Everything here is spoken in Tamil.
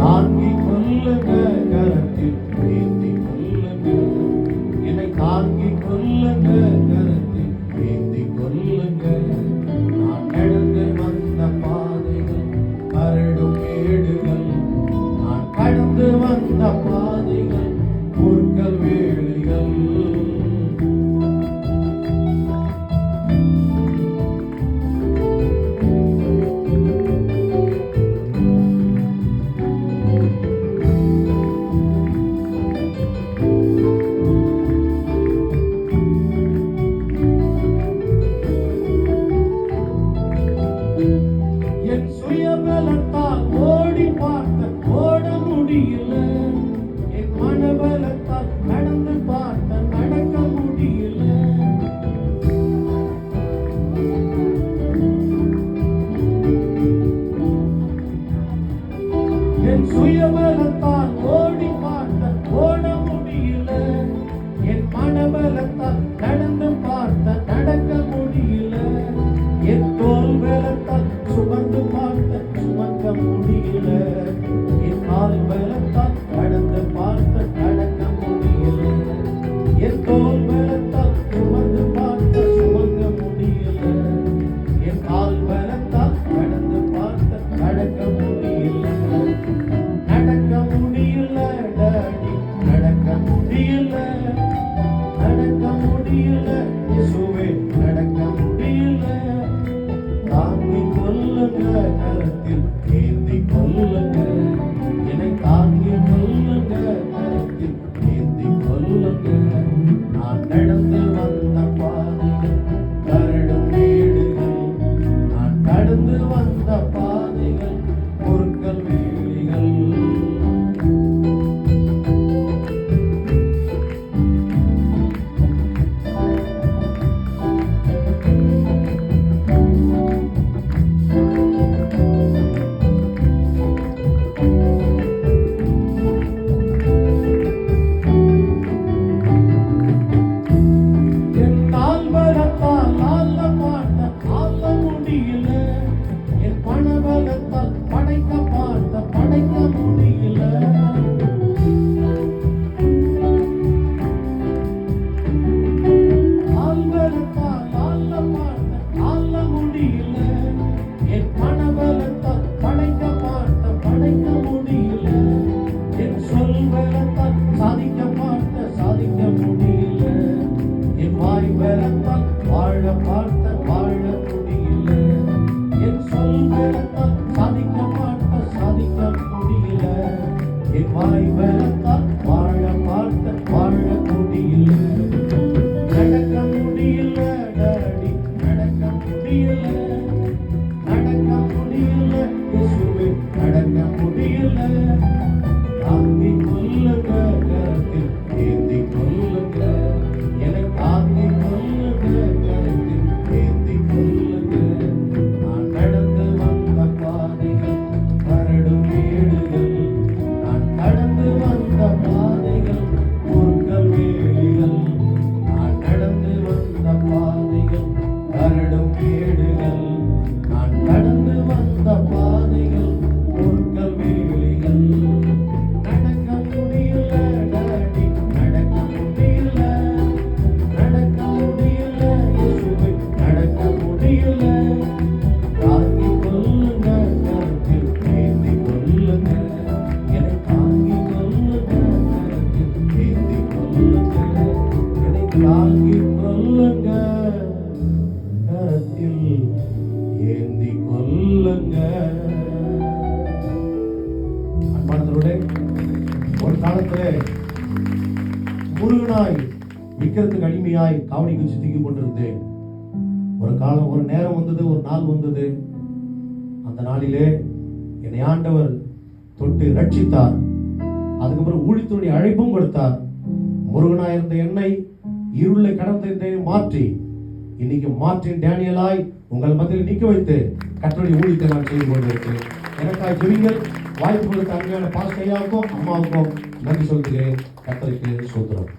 தாங்கிக் கொள்ளுங்க, கரத்தில் ஏந்திக் கொள்ளுங்க. என்னை தாங்கிக் கொள்ளுங்க, கரத்தில் ஏந்திக் கொள்ளுங்க. நான் நடந்து வந்த பாதைகள் கரடும் மேடுகள், நான் கடந்து வந்த பாதைகள் முற்கள் வேலிகள். என் சுயபலத்தால் ஓடி பார்த்த ஓட முடியல, என் மனபலத்தால் நடந்து பார்த்த நடக்க முடியல. என் சுயபலத்தால் ஓடி பார்த்த ஓட முடியல, என் மனபலத்தால் நடந்து பார்த்த நடக்க முடியல. என் தோல் பலத்தால் சுமந்து பார்த்த சுமக்க முடியல, என் கால் பலத்தால் நடந்து பார்த்த நடக்க முடியல. என் தோல் பலத்தால் சுமந்து பார்த்த சுமக்க முடியல, என் கால் பலத்தால் நடந்து பார்த்த நடக்க முடியல. நடக்க முடியல டாடி, நடக்க முடியல, நடக்க முடியல இயேசுவே, நடக்க முடியல. தாங்கிக் கொள்ளுங்க, கரத்தில் ஏந்திக் கொள்ளுங்க. என்னை தாங்கிக் கொள்ளுங்க, கரத்தில் ஏந்திக் கொள்ளுங்க. நான் நடந்து வந்த பாதைகள் கரடும் மேடுகள், நான் கடந்து வந்த பாதைகள் முற்கள் வேலிகள். என் கால் பலத்தால் ஆள பார்த்த ஆள முடியல, என் பண பலத்தால் படைக்க பார்த்த படைக்க முடியல. கால் பலத்தால் ஆள பார்த்த ஆள முடியல, என் பண பலத்தால் படைக்க பார்த்த படைக்க முடியல. என் சொல் பலத்தால் சாதிக்க பார்த்த சாதிக்க முடியல, என் வாய் பலத்தால் வாழ பார்த்த வாழ முடியல. என் சொல் பலத்தால் சாதிக்க பார்த்த சாதிக்க முடியல, என் வாய் பலத்தால் வாழ பார்த்த வாழ முடியல. நடக்க முடியல டாடி, நடக்க முடியல, நடக்க முடியல இயேசுவே, நடக்க முடியல. தாங்கிக் கொள்ளுங்க, கரத்தில் ஏந்திக் கொள்ளுங்க. என்னை தாங்கிக் கொள்ளுங்க, கரத்தில் ஏந்திக் கொள்ளுங்க. நான் நடந்து வந்த பாதைகள் கரடும் மேடுகள், நான் கடந்து வந்த பாதைகள் முற்கள் வேலிகள். நான் நடந்து வந்த பாதைகள் கரடும் மேடுகள், நான் கடந்து வந்த பாதைகள் முற்கள் வேலிகள். நடக்க முடியல டாடி, நடக்க முடியல, நடக்க முடியல இயேசுவே, நடக்க முடியல. தாங்கிக் கொள்ளுங்க, கரத்தில் ஏந்திக் கொள்ளுங்க. என்னை தாங்கிக் கொள்ளுங்க, கரத்தில் ஏந்திக் கொள்ளுங்க. என்னை தாங்கிக் கொள்ளுங்க, கரத்தில் ஏந்திக் கொள்ளுங்க. அன்பானவர்களே, ஒரு காலத்திலே முருகனாய் விற்கிறதுக்கு அடிமையாய் காவடிக்கு சுத்திக் கொண்டிருந்தேன். ஒரு நேரம் வந்தது, ஒரு நாள் வந்தது. அந்த நாளிலே என்னை ஆண்டவர் தொட்டு ரட்சித்தார். அதுக்கப்புறம் ஊழியத்துடைய அழைப்பும் கொடுத்தார். முருகனாய் இருந்த என்னை இருளை கடந்த மாற்றி இன்னைக்கு மார்ட்டின் டேனியலாய் உங்கள் மத்தியில் நிற்க வைத்து கர்த்தருடைய ஊழியத்தை நான் செய்து கொண்டிருக்கிறேன். எனக்காக ஜெபிங்கள். வாய்ப்பு கொடுத்த அருமையான பாஸ்டர் ஐயாவுக்கும் அம்மாவுக்கும் நன்றி சொல்கிறேன். கர்த்தருக்கு ஸ்தோத்திரம்.